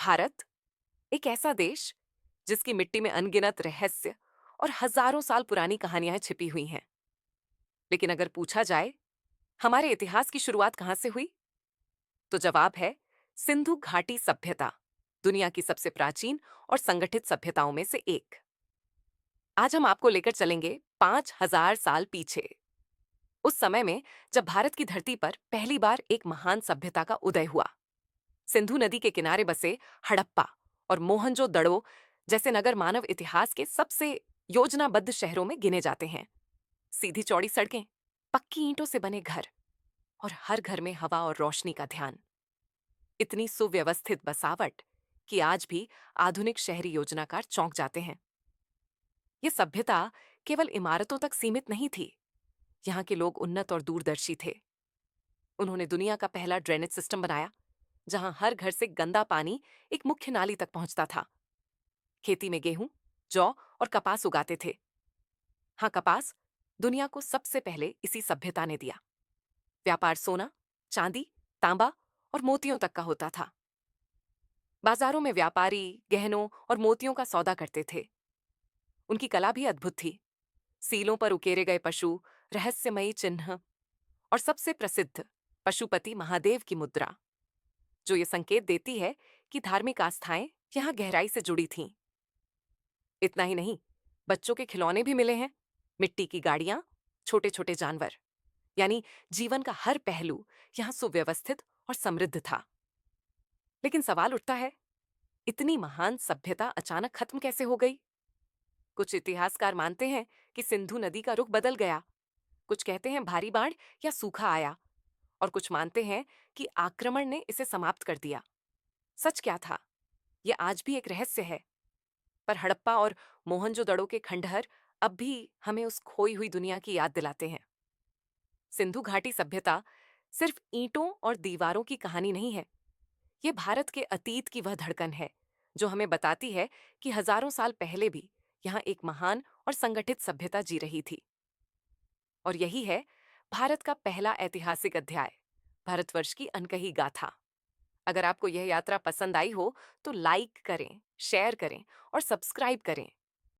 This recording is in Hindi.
भारत एक ऐसा देश जिसकी मिट्टी में अनगिनत रहस्य और हजारों साल पुरानी कहानियां छिपी हुई हैं। लेकिन अगर पूछा जाए हमारे इतिहास की शुरुआत कहां से हुई, तो जवाब है सिंधु घाटी सभ्यता, दुनिया की सबसे प्राचीन और संगठित सभ्यताओं में से एक। आज हम आपको लेकर चलेंगे 5000 साल पीछे, उस समय में जब भारत की धरती पर पहली बार एक महान सभ्यता का उदय हुआ। सिंधु नदी के किनारे बसे हड़प्पा और मोहनजोदड़ो जैसे नगर मानव इतिहास के सबसे योजनाबद्ध शहरों में गिने जाते हैं। सीधी चौड़ी सड़कें, पक्की ईंटों से बने घर और हर घर में हवा और रोशनी का ध्यान। इतनी सुव्यवस्थित बसावट कि आज भी आधुनिक शहरी योजनाकार चौंक जाते हैं। ये सभ्यता केवल इमारतों तक सीमित नहीं थी। यहाँ के लोग उन्नत और दूरदर्शी थे। उन्होंने दुनिया का पहला ड्रेनेज सिस्टम बनाया, जहां हर घर से गंदा पानी एक मुख्य नाली तक पहुंचता था। खेती में गेहूं, जौ और कपास उगाते थे। हाँ, कपास दुनिया को सबसे पहले इसी सभ्यता ने दिया। व्यापार सोना, चांदी, तांबा और मोतियों तक का होता था। बाजारों में व्यापारी गहनों और मोतियों का सौदा करते थे। उनकी कला भी अद्भुत थी। सीलों पर उकेरे गए पशु, रहस्यमयी चिन्ह और सबसे प्रसिद्ध पशुपति महादेव की मुद्रा, जो ये संकेत देती है कि धार्मिक आस्थाएं यहां गहराई से जुड़ी थीं। इतना ही नहीं, बच्चों के खिलौने भी मिले हैं, मिट्टी की गाड़ियां, छोटे छोटे जानवर, यानी जीवन का हर पहलू यहां सुव्यवस्थित और समृद्ध था। लेकिन सवाल उठता है, इतनी महान सभ्यता अचानक खत्म कैसे हो गई? कुछ इतिहासकार मानते हैं कि सिंधु नदी का रुख बदल गया। कुछ कहते हैं भारी बाढ़ या सूखा आया, और कुछ मानते हैं कि आक्रमण ने इसे समाप्त कर दिया। सच क्या था, यह आज भी एक रहस्य है। पर हड़प्पा और मोहनजोदड़ो के खंडहर अब भी हमें उस खोई हुई दुनिया की याद दिलाते हैं। सिंधु घाटी सभ्यता सिर्फ ईंटों और दीवारों की कहानी नहीं है। ये भारत के अतीत की वह धड़कन है जो हमें बताती है कि हजारों साल पहले भी यहाँ एक महान और संगठित सभ्यता जी रही थी। और यही है भारत का पहला ऐतिहासिक अध्याय, भारतवर्ष की अनकही गाथा। अगर आपको यह यात्रा पसंद आई हो तो लाइक करें, शेयर करें और सब्सक्राइब करें,